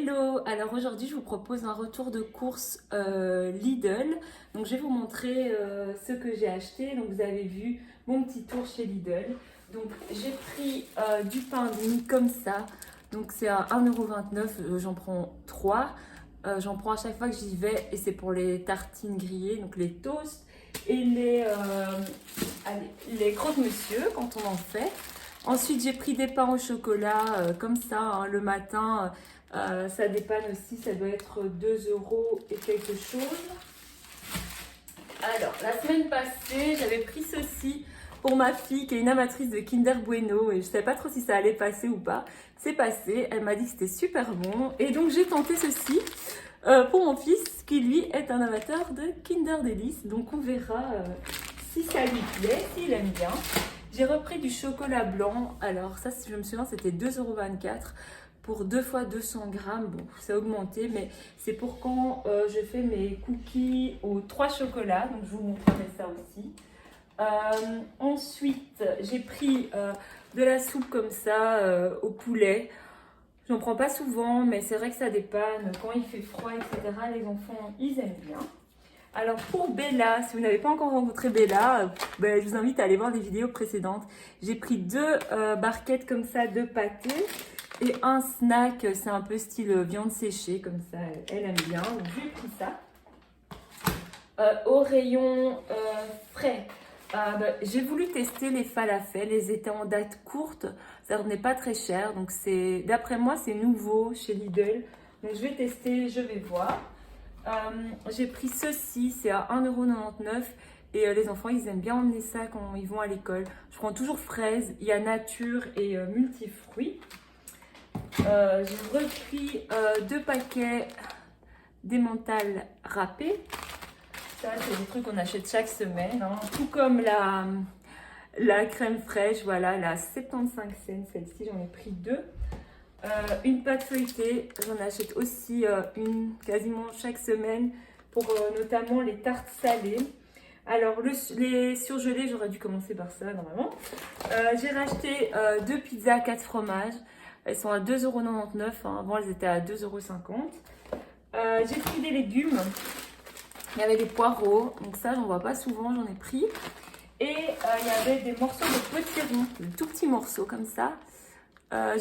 Hello! Alors aujourd'hui je vous propose un retour de course Lidl. Donc je vais vous montrer ce que j'ai acheté. Donc vous avez vu mon petit tour chez Lidl. Donc j'ai pris du pain de mie comme ça. Donc c'est à 1,29 €, j'en prends 3. J'en prends à chaque fois que j'y vais et c'est pour les tartines grillées, donc les toasts et les croque-monsieur quand on en fait. Ensuite, j'ai pris des pains au chocolat comme ça hein, le matin. Ça dépanne aussi, ça doit être 2 € et quelque chose. Alors, la semaine passée, j'avais pris ceci pour ma fille qui est une amatrice de Kinder Bueno et je ne savais pas trop si ça allait passer ou pas. C'est passé, elle m'a dit que c'était super bon et donc j'ai tenté ceci pour mon fils qui lui est un amateur de Kinder Delice. Donc on verra si ça lui plaît, s'il aime bien. J'ai repris du chocolat blanc. Alors ça, si je me souviens, c'était 2,24 € pour 2 fois 200 grammes. Bon, ça a augmenté, mais c'est pour quand je fais mes cookies aux 3 chocolats. Donc je vous montrerai ça aussi. Ensuite, j'ai pris de la soupe comme ça au poulet. J'en prends pas souvent, mais c'est vrai que ça dépanne. Quand il fait froid, etc., les enfants, ils aiment bien. Alors pour Bella, si vous n'avez pas encore rencontré Bella, je vous invite à aller voir les vidéos précédentes. J'ai pris 2 barquettes comme ça de pâté et un snack, c'est un peu style viande séchée, comme ça elle aime bien. Donc j'ai pris ça. Au rayon frais, j'ai voulu tester les falafels, ils étaient en date courte, ça revenait pas très cher. Donc d'après moi c'est nouveau chez Lidl. Donc je vais tester, je vais voir. J'ai pris ceci, c'est à 1,99 € et les enfants ils aiment bien emmener ça quand ils vont à l'école. Je prends toujours fraises, il y a nature et multifruits. J'ai repris 2 paquets d'emmental râpé. Ça c'est des trucs qu'on achète chaque semaine, hein. Tout comme la crème fraîche, voilà, elle est à 75 cents, celle-ci j'en ai pris 2. Une pâte feuilletée, j'en achète aussi une quasiment chaque semaine pour notamment les tartes salées. Alors les surgelés, j'aurais dû commencer par ça normalement. J'ai racheté 2 pizzas 4 fromages, elles sont à 2,99 €, hein. Avant elles étaient à 2,50 €. J'ai pris des légumes, il y avait des poireaux, donc ça j'en vois pas souvent, j'en ai pris. Et il y avait des morceaux de potiron, de tout petits morceaux comme ça.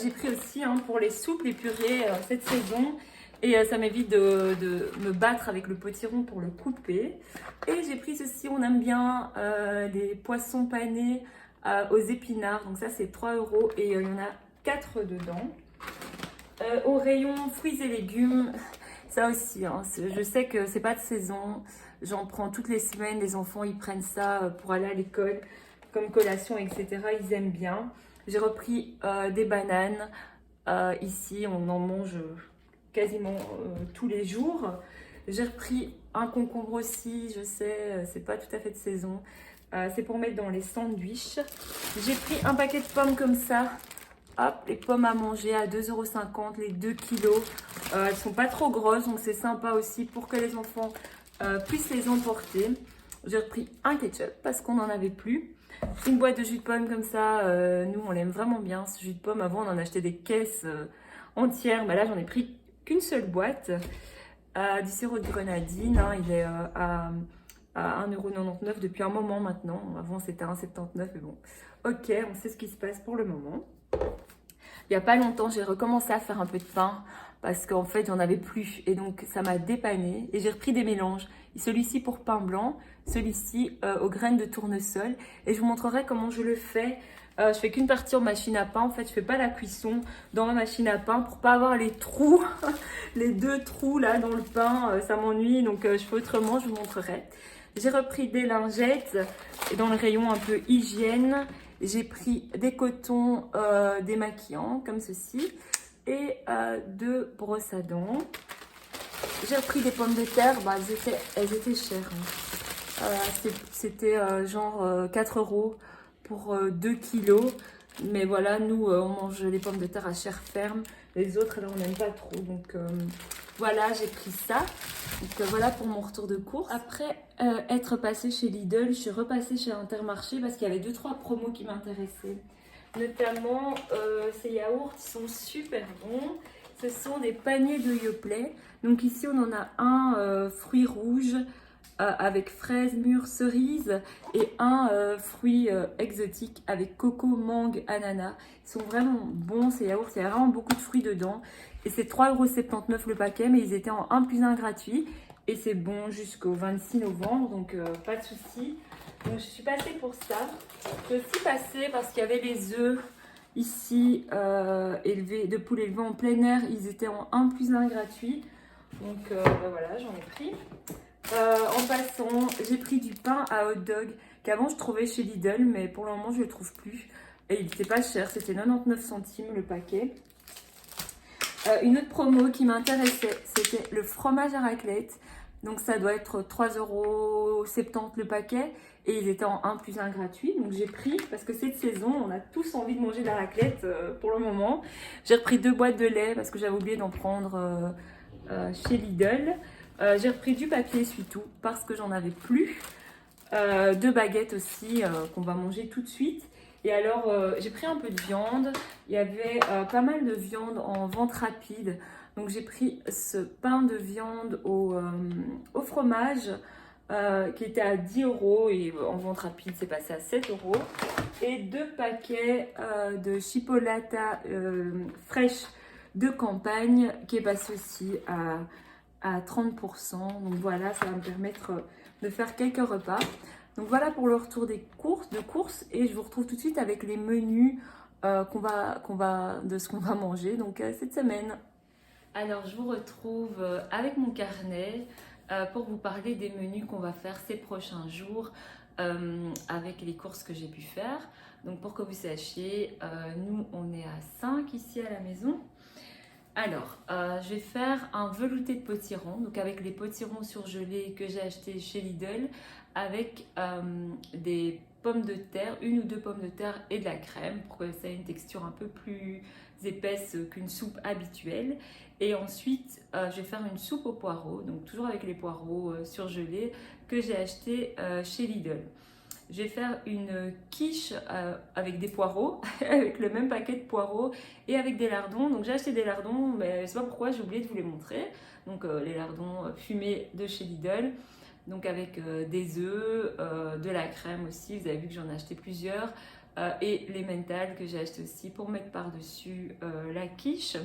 J'ai pris aussi hein, pour les soupes, les purées cette saison. Et ça m'évite de me battre avec le potiron pour le couper. Et j'ai pris ceci, on aime bien les poissons panés aux épinards. Donc ça c'est 3 € et il y en a 4 dedans. Au rayon fruits et légumes, ça aussi, hein, je sais que c'est pas de saison. J'en prends toutes les semaines, les enfants ils prennent ça pour aller à l'école comme collation, etc. Ils aiment bien. J'ai repris des bananes. Ici, on en mange quasiment tous les jours. J'ai repris un concombre aussi. Je sais, c'est pas tout à fait de saison. C'est pour mettre dans les sandwichs. J'ai pris un paquet de pommes comme ça. Hop, les pommes à manger à 2,50 €, les 2 kilos. Elles sont pas trop grosses, donc c'est sympa aussi pour que les enfants puissent les emporter. J'ai repris un ketchup parce qu'on n'en avait plus. Une boîte de jus de pomme comme ça, nous on l'aime vraiment bien ce jus de pomme. Avant on en achetait des caisses entières, là j'en ai pris qu'une seule boîte. Du sirop de grenadine, hein, il est à 1,99 € depuis un moment maintenant. Avant c'était 1,79 €, mais bon. Ok, on sait ce qui se passe pour le moment. Il n'y a pas longtemps, j'ai recommencé à faire un peu de pain parce qu'en fait, j'en avais plus et donc ça m'a dépanné et j'ai repris des mélanges. Celui-ci pour pain blanc, celui-ci aux graines de tournesol et je vous montrerai comment je le fais. Je fais qu'une partie en machine à pain. En fait, je fais pas la cuisson dans ma machine à pain pour pas avoir les trous, les 2 trous là dans le pain. Ça m'ennuie, donc je fais autrement, je vous montrerai. J'ai repris des lingettes et dans le rayon un peu hygiène. J'ai pris des cotons démaquillants comme ceci et 2 brosses à dents. J'ai repris des pommes de terre, elles étaient chères. Hein. C'était genre 4 € pour 2 kilos. Mais voilà, nous on mange les pommes de terre à chair ferme. Les autres là on n'aime pas trop. Donc voilà, j'ai pris ça. Donc voilà pour mon retour de course. Après être passée chez Lidl, je suis repassée chez Intermarché parce qu'il y avait 2-3 promos qui m'intéressaient. Notamment ces yaourts, ils sont super bons. Ce sont des paniers de Yoplait. Donc ici, on en a un fruit rouge avec fraise, mûre, cerise et un fruit exotique avec coco, mangue, ananas. Ils sont vraiment bons ces yaourts, il y a vraiment beaucoup de fruits dedans. Et c'est 3,79 € le paquet, mais ils étaient en 1 plus 1 gratuit. Et c'est bon jusqu'au 26 novembre, donc pas de souci. Donc je suis passée pour ça. Je suis aussi passée parce qu'il y avait les œufs ici élevés, de poules élevés en plein air. Ils étaient en 1 plus 1 gratuit. Donc voilà, j'en ai pris. En passant, j'ai pris du pain à hot dog qu'avant je trouvais chez Lidl, mais pour le moment je ne le trouve plus. Et il n'était pas cher, c'était 99 centimes le paquet. Une autre promo qui m'intéressait, c'était le fromage à raclette. Donc ça doit être 3,70 € le paquet. Et ils étaient en 1 plus 1 gratuit. Donc j'ai pris, parce que cette saison, on a tous envie de manger de la raclette pour le moment. J'ai repris 2 boîtes de lait parce que j'avais oublié d'en prendre chez Lidl. J'ai repris du papier essuie-tout parce que j'en avais plus. 2 baguettes aussi qu'on va manger tout de suite. Et alors, j'ai pris un peu de viande. Il y avait pas mal de viande en vente rapide. Donc, j'ai pris ce pain de viande au fromage qui était à 10 € et en vente rapide, c'est passé à 7 €. Et 2 paquets de chipolata fraîche de campagne qui est passé aussi à 30%. Donc voilà, ça va me permettre de faire quelques repas. Donc voilà pour le retour des courses et je vous retrouve tout de suite avec les menus de ce qu'on va manger donc cette semaine. Alors je vous retrouve avec mon carnet pour vous parler des menus qu'on va faire ces prochains jours avec les courses que j'ai pu faire. Donc pour que vous sachiez, nous on est à 5 ici à la maison. Alors, je vais faire un velouté de potiron, donc avec les potirons surgelés que j'ai achetés chez Lidl, avec des pommes de terre, 1 ou 2 pommes de terre et de la crème, pour que ça ait une texture un peu plus épaisse qu'une soupe habituelle. Et ensuite, je vais faire une soupe aux poireaux, donc toujours avec les poireaux surgelés que j'ai achetés chez Lidl. Je vais faire une quiche avec des poireaux, avec le même paquet de poireaux et avec des lardons. Donc j'ai acheté des lardons, mais je ne sais pas pourquoi, j'ai oublié de vous les montrer. Donc les lardons fumés de chez Lidl, donc avec des œufs, de la crème aussi. Vous avez vu que j'en ai acheté plusieurs. Et les mentales que j'ai acheté aussi pour mettre par-dessus la quiche.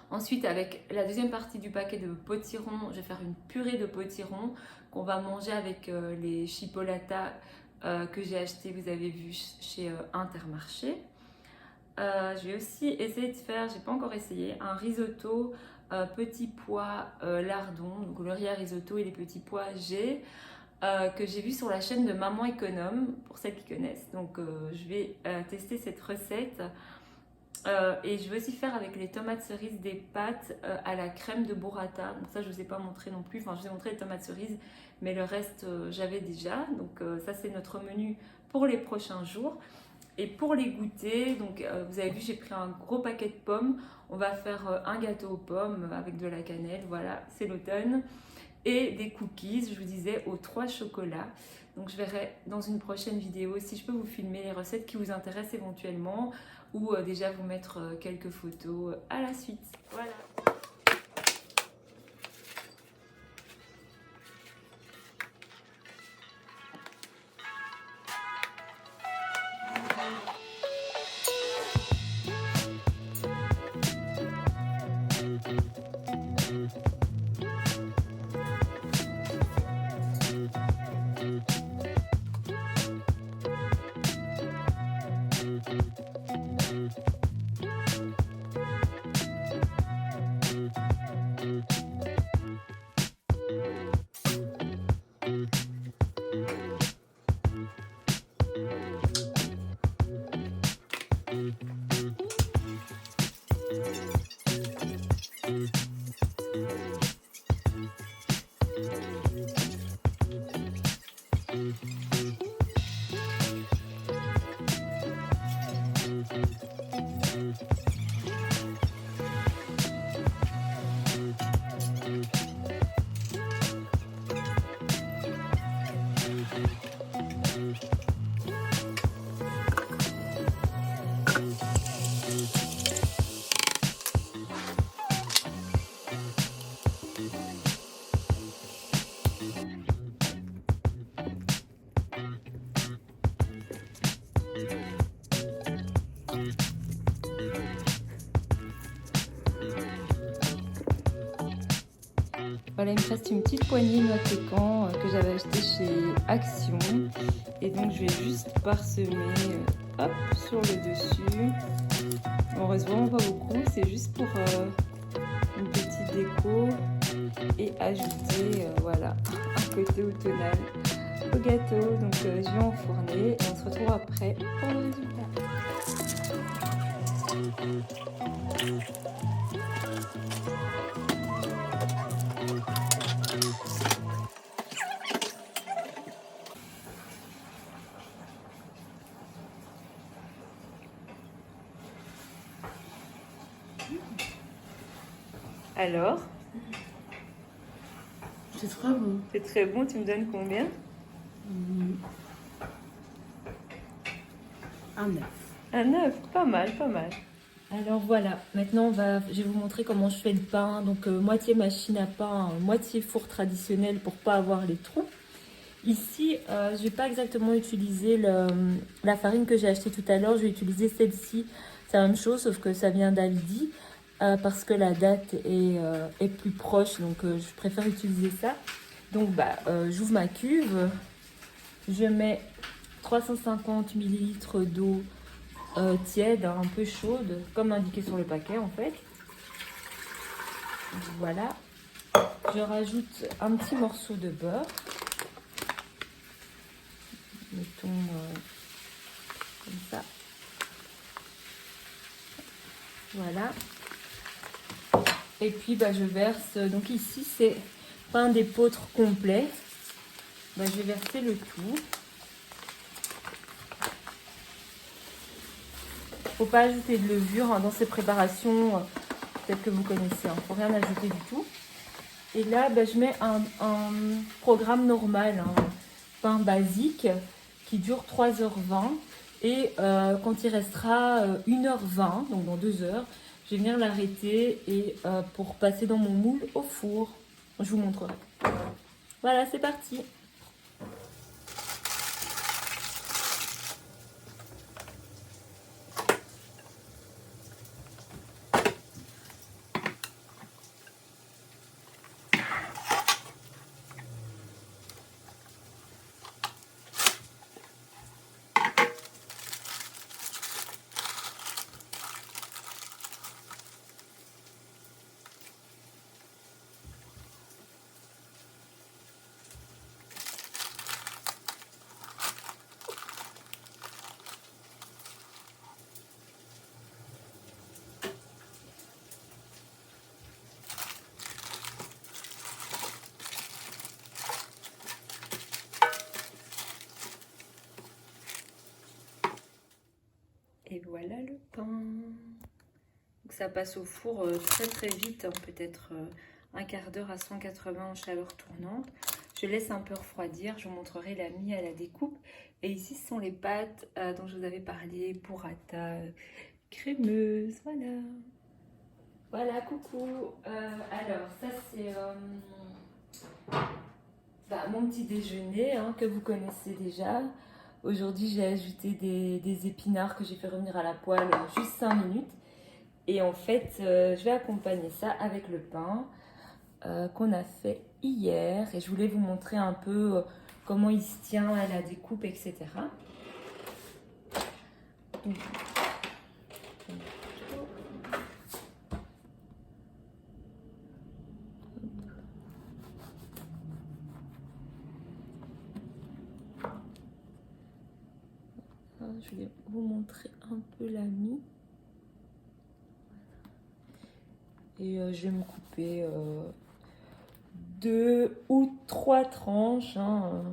Ensuite, avec la deuxième partie du paquet de potirons, je vais faire une purée de potirons qu'on va manger avec les chipolatas que j'ai acheté, vous avez vu, chez Intermarché. Je vais aussi essayer de faire, j'ai pas encore essayé, un risotto petits pois lardons, donc le riz à risotto et les petits pois G. Que j'ai vu sur la chaîne de Maman Économe, pour celles qui connaissent. Donc je vais tester cette recette. Et je vais aussi faire avec les tomates cerises des pâtes à la crème de burrata. Donc ça, je ne vous ai pas montré non plus. Enfin, je vous ai montré les tomates cerises, mais le reste, j'avais déjà. Donc ça, c'est notre menu pour les prochains jours. Et pour les goûters, donc vous avez vu, j'ai pris un gros paquet de pommes. On va faire un gâteau aux pommes avec de la cannelle. Voilà, c'est l'automne. Et des cookies, je vous disais, aux 3 chocolats. Donc je verrai dans une prochaine vidéo si je peux vous filmer les recettes qui vous intéressent éventuellement ou déjà vous mettre quelques photos à la suite. Voilà. Voilà, il me reste une petite poignée de noix de pécan que j'avais acheté chez Action. Et donc, je vais juste parsemer hop, sur le dessus. On reste vraiment pas beaucoup, c'est juste pour une petite déco et ajouter voilà, un côté automnal au gâteau. Donc, je vais enfourner et on se retrouve après pour le résultat. Alors, c'est très bon. C'est très bon, tu me donnes combien? Un 9. Un 9, pas mal, pas mal. Alors voilà, maintenant je vais vous montrer comment je fais le pain. Donc moitié machine à pain, moitié four traditionnel pour pas avoir les trous. Ici, je vais pas exactement utiliser la farine que j'ai achetée tout à l'heure, je vais utiliser celle-ci. C'est la même chose, sauf que ça vient d'Aldi. Parce que la date est plus proche, donc je préfère utiliser ça. Donc j'ouvre ma cuve, je mets 350 ml d'eau tiède, un peu chaude, comme indiqué sur le paquet en fait. Voilà, je rajoute un petit morceau de beurre, mettons comme ça. Voilà. Et puis je verse, donc ici c'est pain d'épeautre complet. Je vais verser le tout. Faut pas ajouter de levure dans ces préparations, peut-être que vous connaissez, faut rien ajouter du tout. Et là je mets un programme normal, pain basique qui dure 3h20. Et quand il restera 1h20, donc dans 2 heures, je vais venir l'arrêter et pour passer dans mon moule au four. Je vous montrerai. Voilà, c'est parti. Et voilà le pain. Donc ça passe au four très très vite, peut-être un quart d'heure à 180 en chaleur tournante. Je laisse un peu refroidir, je vous montrerai la mie à la découpe. Et ici ce sont les pâtes dont je vous avais parlé, burrata crémeuse, voilà. Voilà, coucou. Alors ça c'est mon petit déjeuner que vous connaissez déjà. Aujourd'hui, j'ai ajouté des épinards que j'ai fait revenir à la poêle juste 5 minutes. Et en fait, je vais accompagner ça avec le pain qu'on a fait hier. Et je voulais vous montrer un peu comment il se tient à la découpe, etc. Donc, je vais vous montrer un peu la mie. Et je vais me couper 2 ou 3 tranches. Un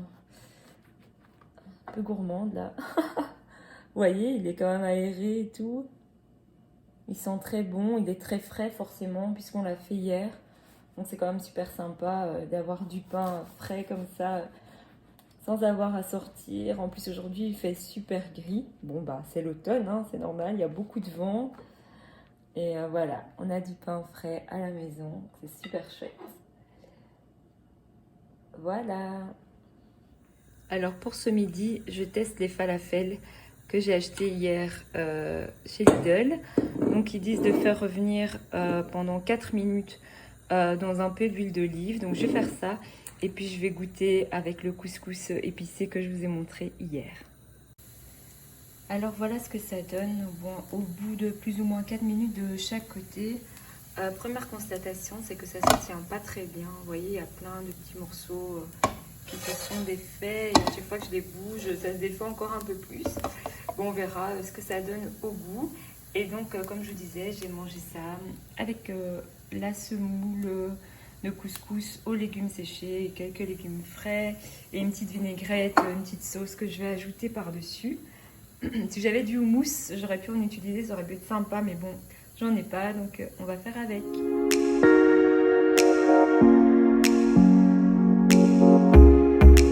peu gourmande là. Vous voyez, il est quand même aéré et tout. Il sent très bon, il est très frais forcément puisqu'on l'a fait hier. Donc c'est quand même super sympa d'avoir du pain frais comme ça. Sans avoir à sortir. En plus aujourd'hui il fait super gris. Bon c'est l'automne, c'est normal, il y a beaucoup de vent. Et voilà, on a du pain frais à la maison, c'est super chouette. Voilà. Alors pour ce midi, je teste les falafels que j'ai achetés hier chez Lidl. Donc ils disent de faire revenir pendant 4 minutes dans un peu d'huile d'olive. Donc je vais faire ça et puis je vais goûter avec le couscous épicé que je vous ai montré hier. Alors voilà ce que ça donne au bout de plus ou moins 4 minutes de chaque côté. Première constatation, c'est que ça ne se tient pas très bien. Vous voyez, il y a plein de petits morceaux qui se sont défaits. Et à chaque fois que je les bouge, ça se défait encore un peu plus. Bon, on verra ce que ça donne au goût. Et donc, comme je vous disais, j'ai mangé ça avec la semoule de couscous aux légumes séchés et quelques légumes frais et une petite vinaigrette, une petite sauce que je vais ajouter par-dessus. Si j'avais du houmous, j'aurais pu en utiliser, ça aurait pu être sympa, mais bon, j'en ai pas, donc on va faire avec.